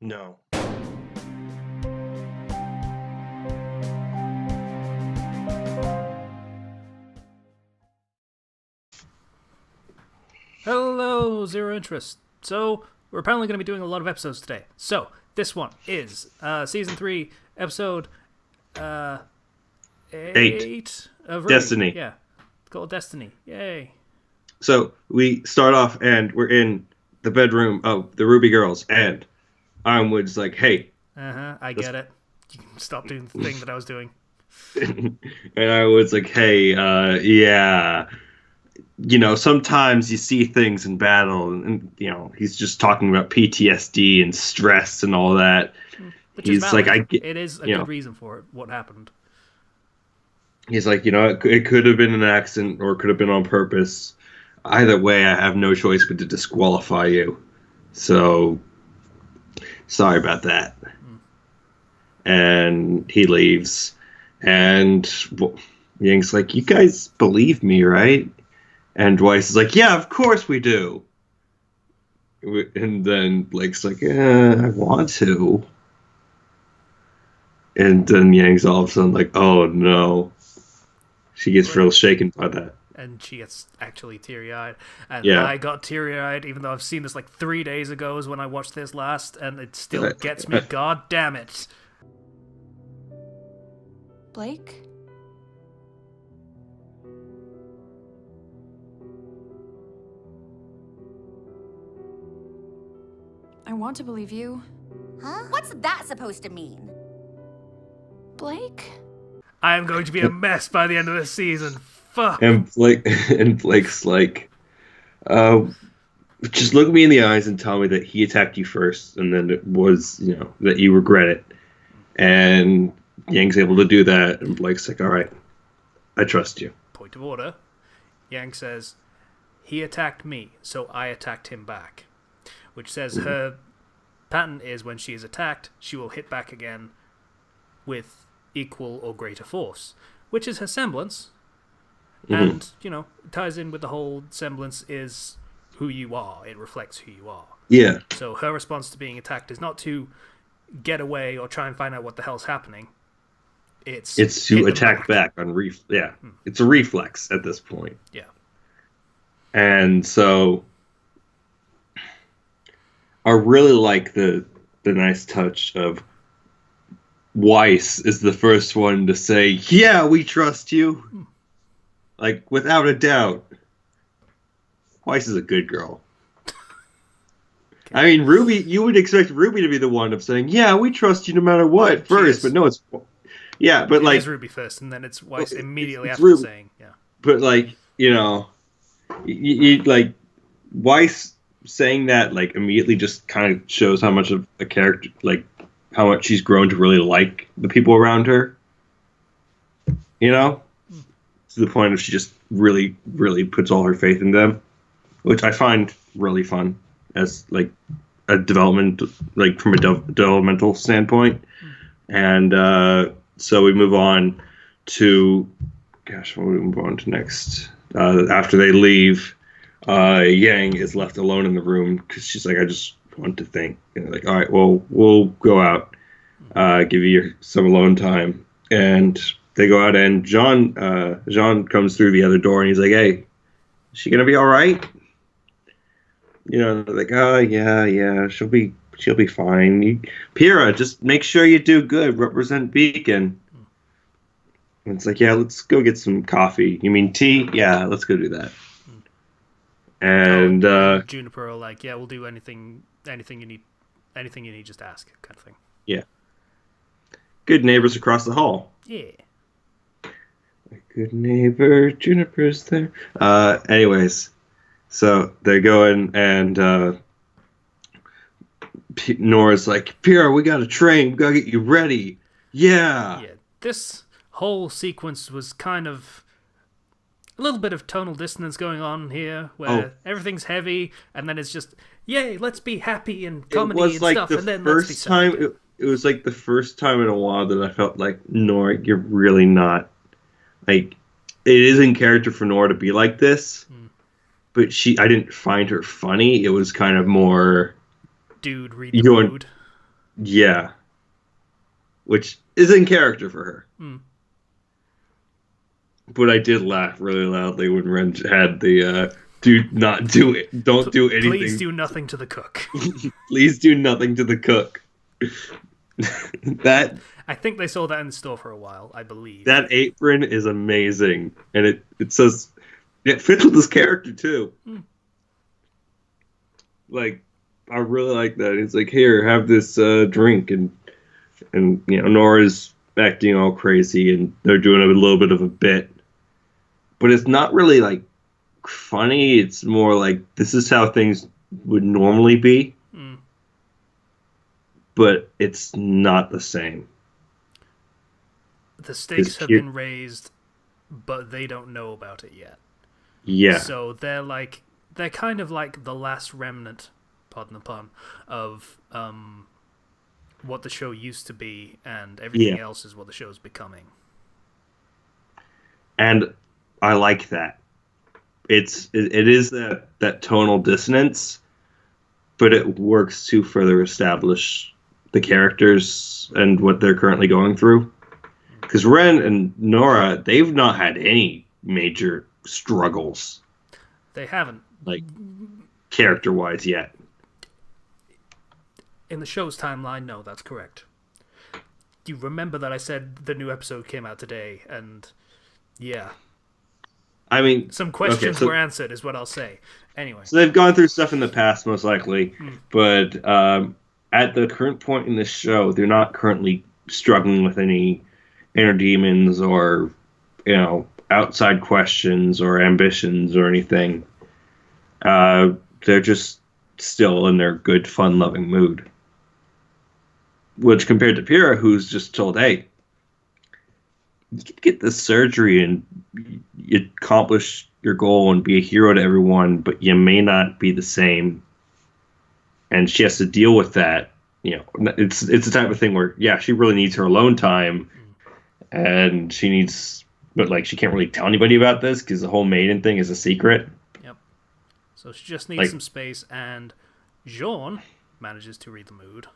No. Hello, Zero Interest. So, we're apparently going to be doing a lot of episodes today. So, this one is Season 3, Episode 8 of RWBY. Destiny. Yeah, it's called Destiny. Yay. So, we start off and we're in the bedroom of the RWBY girls, and Ironwood's like, hey. I get it. You can stop doing the thing that I was doing. And Ironwood's like, hey, yeah. You know, sometimes you see things in battle, and you know, he's just talking about PTSD and stress and all that. Which he's is valid. like, it is a good reason for it, what happened. He's like, you know, it could have been an accident or it could have been on purpose. Either way, I have no choice but to disqualify you. So, sorry about that. And he leaves, and Yang's like, you guys believe me, right? And Weiss is like, yeah, of course we do. And then Blake's like, I want to. And then Yang's all of a sudden like, oh no. She gets real shaken by that. And she gets actually teary-eyed. And yeah. I got teary-eyed, even though I've seen this like 3 days ago is when I watched this last, and it still gets me. God damn it. Blake? I want to believe you. Huh? What's that supposed to mean? Blake? I am going to be a mess by the end of this season. Fuck. And Blake's like, just look me in the eyes and tell me that he attacked you first, and then it was, you know, that you regret it. And Yang's able to do that, and Blake's like, all right, I trust you. Point of order. Yang says, he attacked me, so I attacked him back. Which says her pattern is when she is attacked, she will hit back again with equal or greater force. Which is her semblance. And, you know, it ties in with the whole semblance is who you are. It reflects who you are. Yeah. So her response to being attacked is not to get away or try and find out what the hell's happening. It's to attack back on yeah. It's a reflex at this point. Yeah. And so I really like the nice touch of Weiss is the first one to say, yeah, we trust you. Like, without a doubt. Weiss is a good girl. I mean, RWBY, you would expect RWBY to be the one of saying, yeah, we trust you no matter what first, but no, it's... Yeah, but like... It's RWBY first, and then it's Weiss immediately it's after RWBY, saying, yeah. But, like, you know, you like, Weiss saying that, like, immediately just kind of shows how much of a character, like, how much she's grown to really like the people around her. You know? To the point of she just really, really puts all her faith in them. Which I find really fun as, like, a development, like, from a developmental standpoint. And, so we move on to... Gosh, what do we move on to next? After they leave... Yang is left alone in the room because she's like, I just want to think. And they're like, all right, well, we'll go out, give you some alone time. And they go out, and Jean comes through the other door, and he's like, hey, is she gonna be all right? You know, they're like, oh yeah, she'll be fine. Pyrrha, just make sure you do good. Represent Beacon. And it's like, yeah, let's go get some coffee. You mean tea? Yeah, let's go do that. And Juniper are like, yeah, we'll do anything you need, just ask, kind of thing. Yeah. Good neighbors across the hall. Yeah. Good neighbor, Juniper's there. Anyways, so they're going, and Nora's like, Pyrrha, we got a train, we gotta get you ready. Yeah. Yeah. This whole sequence was kind of a little bit of tonal dissonance going on here, where everything's heavy, and then it's just, yay, let's be happy and comedy and stuff, and then let's be sad. It was like the first time in a while that I felt like, Nora, you're really not, like, it is in character for Nora to be like this, but I didn't find her funny. It was kind of more... Dude, read the mood. Yeah. Which is in character for her. But I did laugh really loudly when Ren had the don't do anything. Please do nothing to the cook. Please do nothing to the cook. That I think they saw that in the store for a while, I believe. That apron is amazing. And it says it fits with his character too. Like, I really like that. He's like, here, have this drink, and Nora's acting all crazy, and they're doing a little bit of a bit, but it's not really like funny. It's more like this is how things would normally be, but it's not the same. The stakes have been raised, but they don't know about it yet. Yeah. So they're kind of like the last remnant, pardon the pun, of what the show used to be, and everything else is what the show's becoming. And I like that. It is that tonal dissonance, but it works to further establish the characters and what they're currently going through. Because Ren and Nora, they've not had any major struggles. They haven't. Like, character-wise yet. In the show's timeline, no, that's correct. You remember that I said the new episode came out today, and yeah. I mean, some questions were answered, is what I'll say. Anyway. So they've gone through stuff in the past, most likely, but at the current point in this show, they're not currently struggling with any inner demons or, outside questions or ambitions or anything. They're just still in their good, fun-loving mood. Which, compared to Pyrrha, who's just told, hey, you can get this surgery and you accomplish your goal and be a hero to everyone, but you may not be the same. And she has to deal with that. It's the type of thing where, she really needs her alone time, and she needs, but she can't really tell anybody about this because the whole maiden thing is a secret. Yep. So she just needs some space, and Jean manages to read the mood.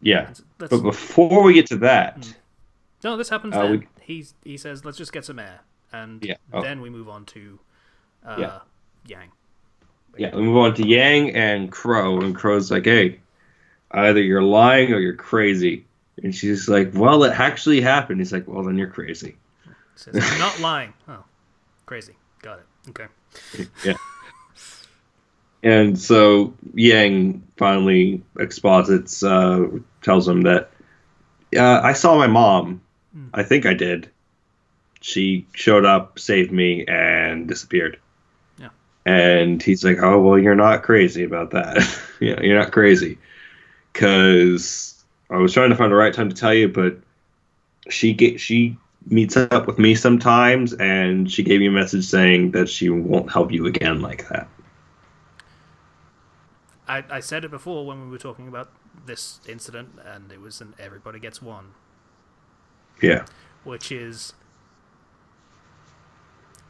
Yeah, but before we get to that... No, this happens then. He says, let's just get some air. And then we move on to Yang. Yeah, we move on to Yang and Crow. And Crow's like, hey, either you're lying or you're crazy. And she's like, well, it actually happened. He's like, well, then you're crazy. He says, I'm not lying. Oh, crazy. Got it. Okay. Yeah. And so Yang finally exposits, tells him that, I saw my mom. I think I did. She showed up, saved me, and disappeared. Yeah. And he's like, oh, well, you're not crazy about that. You're not crazy. Because I was trying to find the right time to tell you, but she meets up with me sometimes, and she gave me a message saying that she won't help you again like that. I said it before when we were talking about this incident, and it was an everybody gets one. Yeah. Which is,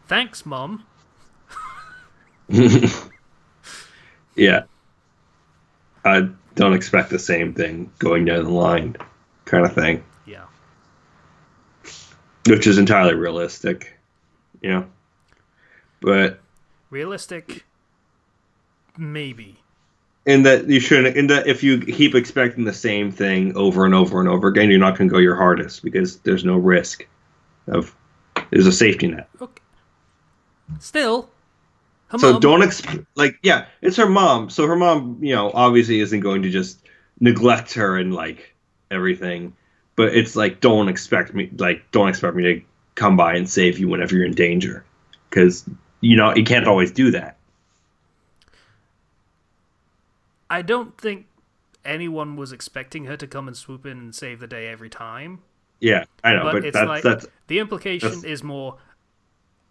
thanks, Mom. Yeah. I don't expect the same thing going down the line, kind of thing. Yeah. Which is entirely realistic, But realistic, maybe. In that you shouldn't. In that if you keep expecting the same thing over and over and over again, you're not going to go your hardest because there's no risk of. There's a safety net. Okay. Still. So don't it's her mom. So her mom, obviously isn't going to just neglect her and everything. But it's don't expect me to come by and save you whenever you're in danger, because you can't always do that. I don't think anyone was expecting her to come and swoop in and save the day every time. Yeah, I know, but that's the implication is more,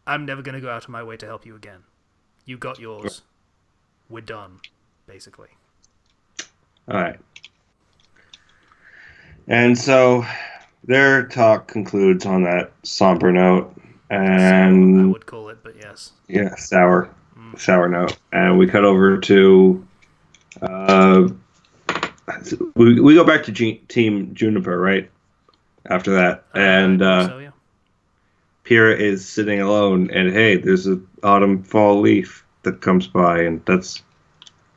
I'm never going to go out of my way to help you again. You got yours. We're done, basically. All right. And so their talk concludes on that somber note. And sour, I would call it, but yes. Yeah, sour note. And we cut over to So we go back to Team Juniper, right? After that, and so, yeah. Pyrrha is sitting alone, and hey, there's an autumn fall leaf that comes by, and that's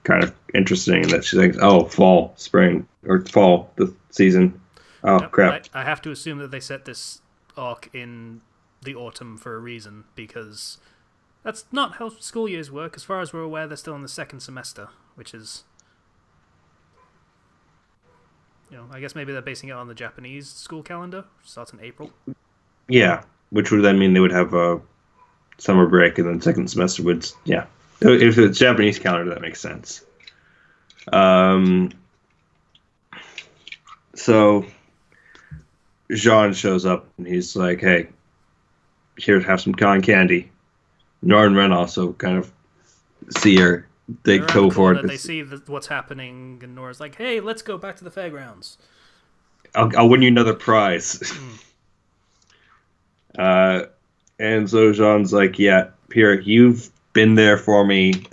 kind of interesting. That she thinks, oh, fall, spring, or fall, the season. Oh, Yep, crap. I have to assume that they set this arc in the autumn for a reason, because that's not how school years work. As far as we're aware, they're still in the second semester, which is... I guess maybe they're basing it on the Japanese school calendar, which starts in April. Yeah, which would then mean they would have a summer break, and then second semester would, yeah. If it's Japanese calendar, that makes sense. So Jean shows up, and he's like, hey, here, have some cotton candy. Nora and Ren also kind of see her. They They're around go the for corner, it. They see what's happening, and Nora's like, hey, let's go back to the fairgrounds. I'll win you another prize. And so Jean's like, yeah, Pierre, you've been there for me.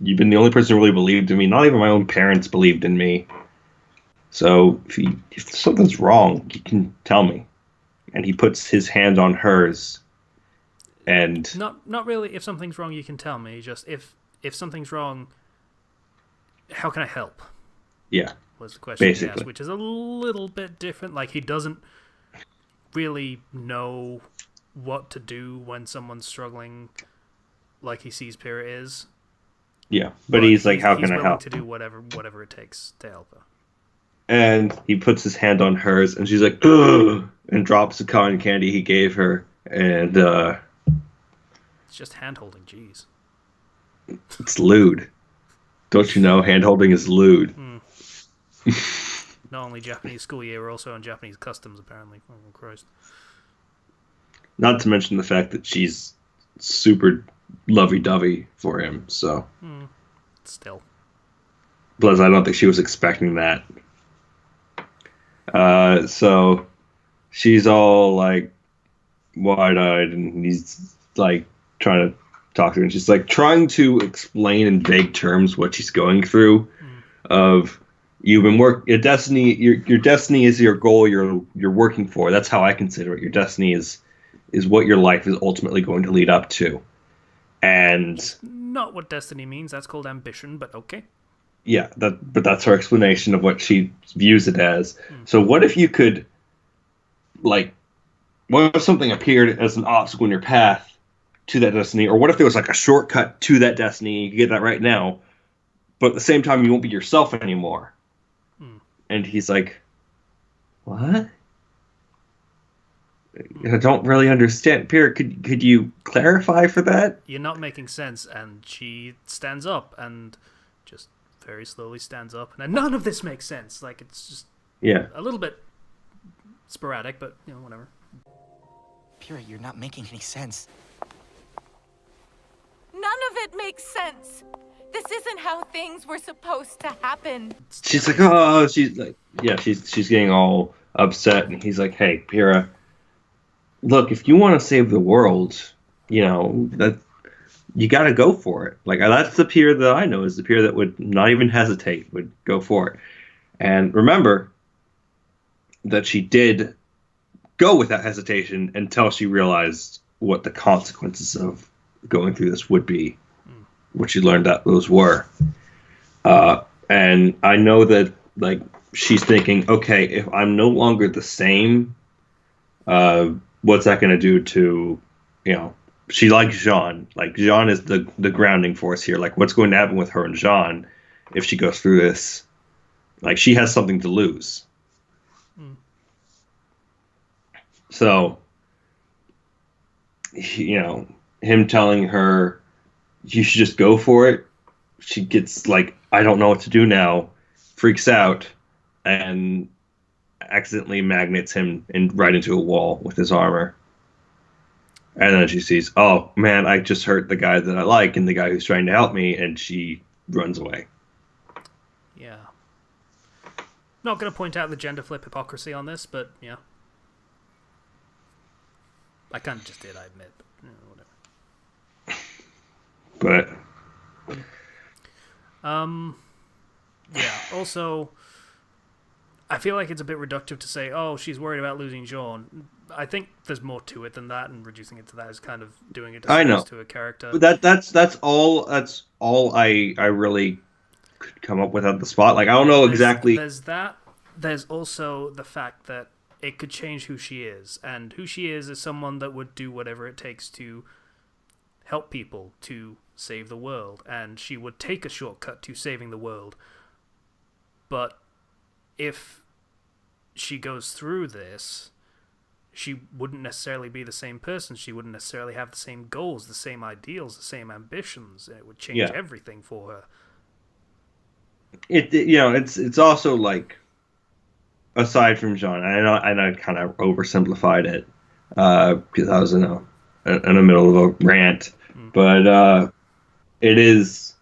You've been the only person who really believed in me. Not even my own parents believed in me. So if something's wrong, you can tell me. And he puts his hand on hers. And not really. If something's wrong, you can tell me. Just if something's wrong, how can I help? Yeah, was the question basically. he asked, which is a little bit different. Like, he doesn't really know what to do when someone's struggling, like he sees Pyrrha is. Yeah, but he's like, how can I help? He's willing to do whatever it takes to help her. And he puts his hand on hers, and she's like, ugh, and drops the cotton candy he gave her. And it's just hand-holding, jeez. It's lewd. Don't you know? Hand-holding is lewd. Not only Japanese school year, we're also on Japanese customs, apparently. Oh, Christ. Not to mention the fact that she's super lovey-dovey for him, so. Still. Plus, I don't think she was expecting that. So she's all like wide-eyed, and he's like trying to talk to her, and she's like trying to explain in vague terms what she's going through. Of you've been your destiny. Your destiny is your goal. You're working for. That's how I consider it. Your destiny is what your life is ultimately going to lead up to. And not what destiny means. That's called ambition. But okay. Yeah, but that's her explanation of what she views it as. So what if you could, like, what if something appeared as an obstacle in your path to that destiny, or what if there was like a shortcut to that destiny? You could get that right now, but at the same time you won't be yourself anymore. And he's like, what? I don't really understand. Pierre, could you clarify for that? You're not making sense. And she stands up and just very slowly stands up, and none of this makes sense. Like, it's just a little bit sporadic, but whatever. Pyrrha, you're not making any sense. None of it makes sense. This isn't how things were supposed to happen. She's like, oh, she's like, yeah, she's getting all upset, and he's like, hey, Pyrrha, look, if you want to save the world, that. You got to go for it. Like, that's the Pyrrha that I know, is the Pyrrha that would not even hesitate, would go for it. And remember that she did go with that hesitation until she realized what the consequences of going through this would be, what she learned that those were. And I know that, like, she's thinking, okay, if I'm no longer the same, what's that going to do to, she likes Jean. Like, Jean is the grounding force here. Like, what's going to happen with her and Jean if she goes through this? Like, she has something to lose. So, him telling her, you should just go for it. She gets, like, I don't know what to do now, freaks out, and accidentally magnets him right into a wall with his armor. And then she sees, oh, man, I just hurt the guy that I like and the guy who's trying to help me, and she runs away. Yeah. Not going to point out the gender flip hypocrisy on this, but, yeah. I kind of just did, I admit. But, whatever. Yeah, also, I feel like it's a bit reductive to say, oh, she's worried about losing Jean. I think there's more to it than that, and reducing it to that is kind of doing a disservice to a character. But that's all I really could come up with at the spot. Like I don't know exactly. There's that. There's also the fact that it could change who she is, and who she is someone that would do whatever it takes to help people, to save the world, and she would take a shortcut to saving the world. But if she goes through this, she wouldn't necessarily be the same person. She wouldn't necessarily have the same goals, the same ideals, the same ambitions. It would change everything for her. It's also like, aside from Jean, I know I kind of oversimplified it because I was in the middle of a rant, but it is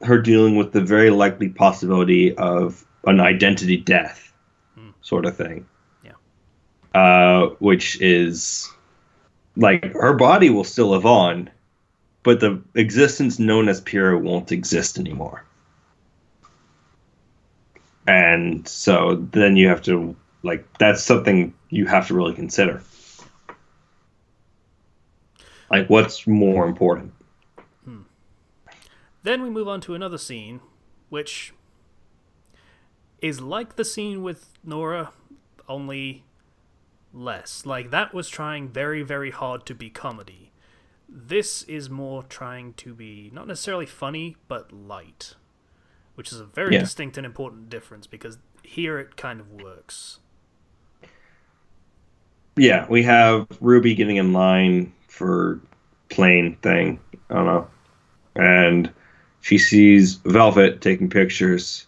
her dealing with the very likely possibility of an identity death sort of thing. Which is like her body will still live on, but the existence known as Pyrrha won't exist anymore. And so then you have to, like, that's something you have to really consider. Like, what's more important? Then we move on to another scene, which is like the scene with Nora, only less. Like, that was trying very, very hard to be comedy. This is more trying to be, not necessarily funny, but light. Which is a very distinct and important difference, because here it kind of works. Yeah, we have Ruby getting in line for plane thing. I don't know. And she sees Velvet taking pictures.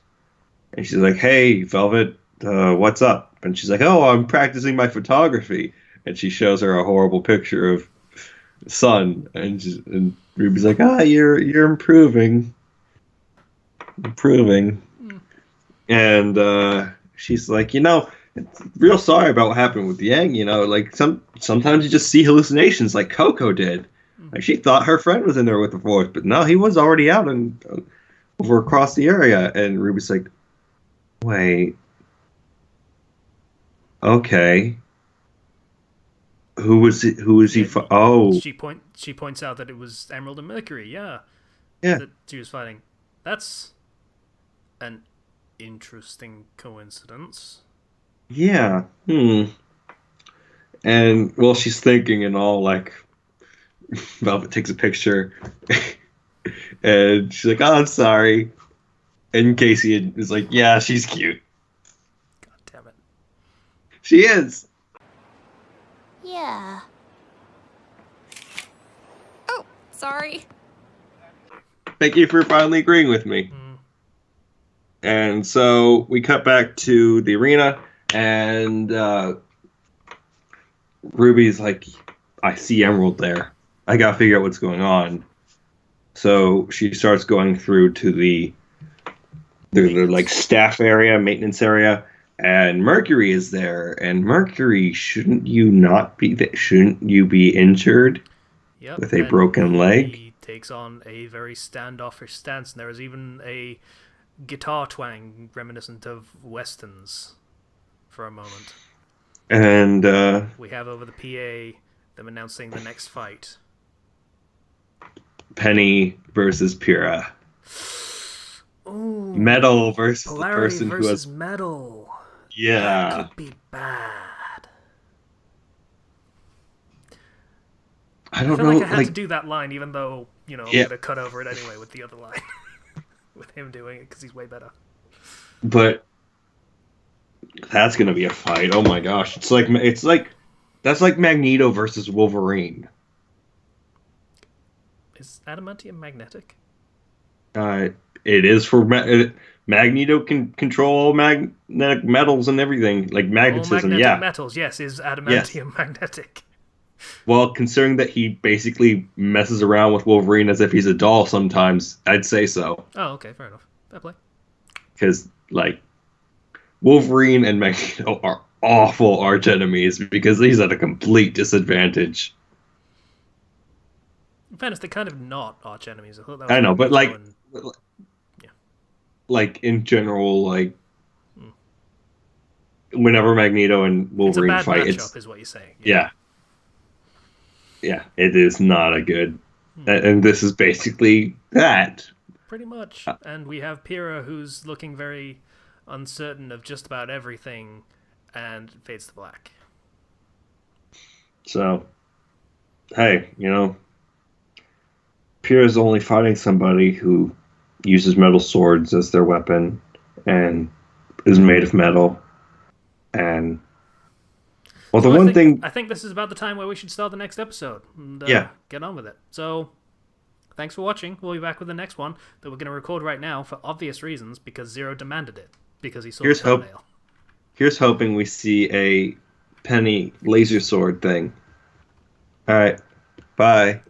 And she's like, hey, Velvet, what's up? And she's like, oh, I'm practicing my photography. And she shows her a horrible picture of the sun. And Ruby's like, you're improving. And she's like, real sorry about what happened with Yang. Like sometimes you just see hallucinations, like Coco did. Like she thought her friend was in there with the voice, but no, he was already out and over across the area. And Ruby's like, wait, okay, who was he? She points out that it was Emerald and Mercury. Yeah, that she was fighting. That's an interesting coincidence. Yeah. And, well, she's thinking and all, like, Velvet takes a picture. And she's like, oh, I'm sorry. And Casey is like, yeah, she's cute. God damn it. She is. Yeah. Oh, sorry. Thank you for finally agreeing with me. And so we cut back to the arena, and Ruby's like, I see Emerald there. I gotta figure out what's going on. So she starts going through to the like staff area, maintenance area, and Mercury is there. And Mercury, shouldn't you be injured with a broken leg? He takes on a very standoffish stance, and there is even a guitar twang reminiscent of westerns for a moment. And we have over the PA them announcing the next fight. Penny versus Pyrrha. Ooh, Metal versus Polarity the person versus who has Metal. Yeah. That could be bad. I don't feel know. like I had to do that line, even though, I'm going to cut over it anyway with the other line. With him doing it, because he's way better. But that's going to be a fight. Oh my gosh. It's like that's like Magneto versus Wolverine. Is adamantium magnetic? It is for Magneto can control all magnetic metals and everything, like magnetism. All magnetic yeah, metals. Yes, is adamantium magnetic? Well, considering that he basically messes around with Wolverine as if he's a doll sometimes, I'd say so. Oh, okay, fair enough. Fair play. Because like Wolverine and Magneto are awful arch enemies because he's at a complete disadvantage. In fairness, they're kind of not arch enemies. I know, but like in general, like whenever Magneto and It's a Wolverine bad fight, matchup, is what you're saying. yeah, it is not a good, and this is basically that. Pretty much. And we have Pyrrha, who's looking very uncertain of just about everything, and fades to black. So, hey, Pyrrha's only fighting somebody who uses metal swords as their weapon and is made of metal. And I think this is about the time where we should start the next episode and get on with it. So, thanks for watching. We'll be back with the next one that we're going to record right now for obvious reasons because Zero demanded it because he saw the thumbnail. Here's hoping we see a Penny laser sword thing. All right, bye.